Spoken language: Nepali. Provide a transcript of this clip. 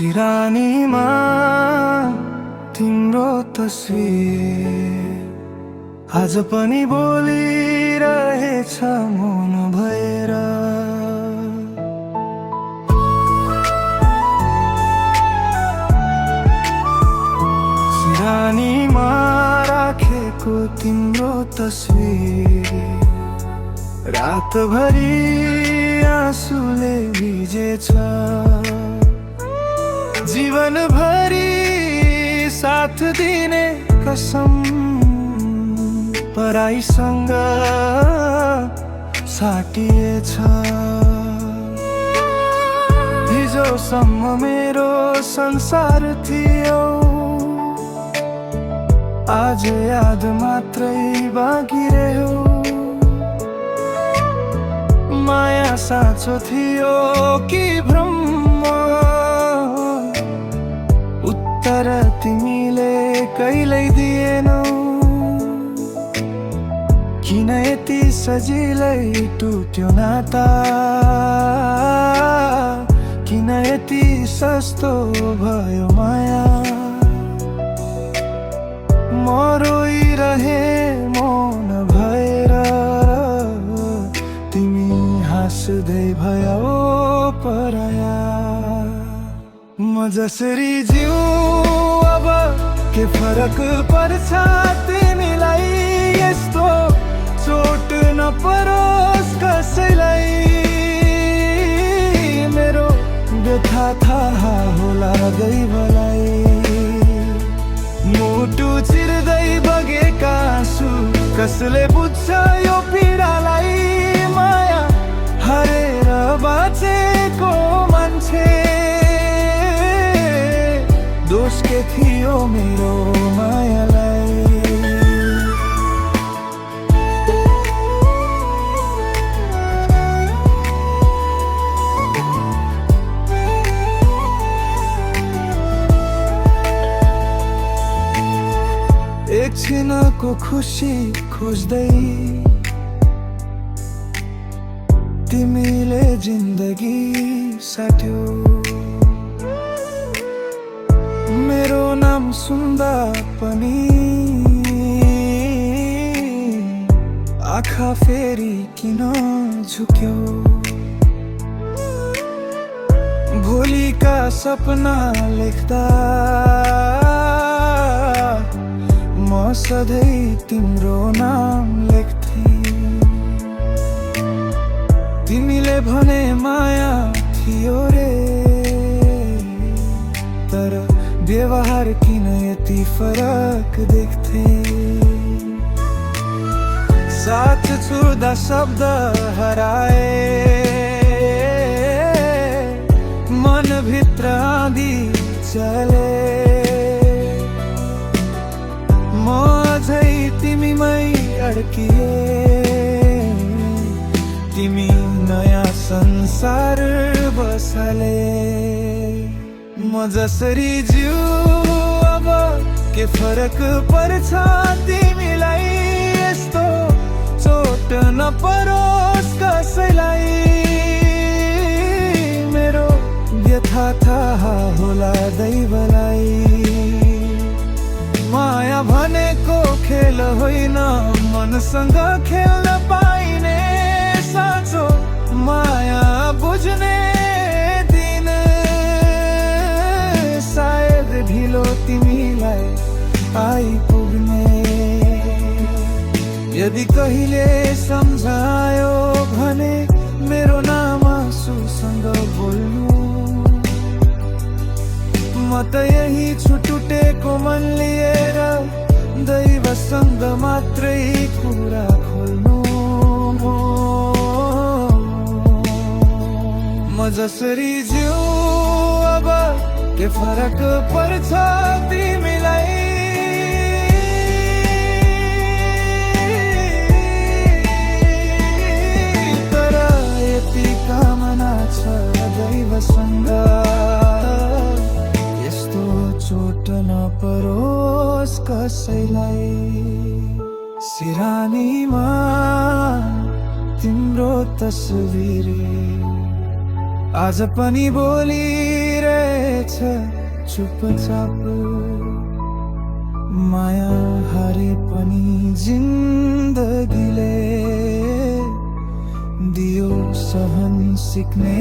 सिरानीमा तिम्रो तस्विर आज पनि बोलिरहेछ मौन भएर। सिरानीमा राखेको तिम्रो तस्विर रातभरि आँसुले भिजेछ। जीवनभरि साथ दिने कसम पराईसँग साटिएछ। हिजोसम्म मेरो संसार थियो, आज याद मात्रै बाँकी रह्यो। माया साँचो थियो कि भ्रम, उत्तर तिमीले कहिल्यै दिएनौ। किन यति सजिलै टुट्यो नाता, किन यति सस्तो भयो माया। म रोइरहे मौन भएर, तिमी हाँस्दै भयौ पराया। म जसरी जिउँ अब के फरक पर्छ तिमीलाई, यस्तो चोट नपरोस् कसैलाई। मेरो व्यथा थाहा होला दैवलाई, मुटु चिर्दै बगेका आँसु कसले बुझ्छ यो पीडालाई। माया हरेर बाँचेको मान्छे, दोष के थियो मेरो मायालाई। एकछिनको खुसी खोज्दै तिमीले जिन्दगी साट्यौ। मेरो नाम सुन्दा पनि आँखा फेरि किन झुक्यौ। भोलिका सपना लेख्दा म सधैँ तिम्रो नाम लेख्थे। तिमीले भने माया थियो रे, तर व्यवहार किन यति फरक देख्थे। साथ छुँदा शब्द हराए, मनभित्र आँधी चले। म अझै तिमीमै अड्किए, तिमी नयाँ संसार बसाले। म जसरी जिउँ अब के फरक पर्छ तिमीलाई, यस्तो चोट नपरोस् कसैलाई। मेरो व्यथा थाहा होला दैवलाई। माया भनेको खेल होइन, मनसँग खेल्न पाइने साँचो माया बुझ्ने दिन सायद ढिलो तिमीलाई आइपुग्ने। यदि कहिले सम्झायो भने मेरो नाम आँसुसँग बोल्नु। म त यही छुटुटेको मन लिएर दैवसँग मात्रै कुरा खोल्नु। म जसरी जिउँ अब के फरक पर्छ तिमीलाई। तर यति कामना छ दैवसँग, यस्तो चोट नपरोस् कसैलाई। सिरानीमा तिम्रो तस्बिर आज पनि बोली भइरहेछ चुपचाप। माया हारे पनि जिन्दगीले दियो सहन सिक्ने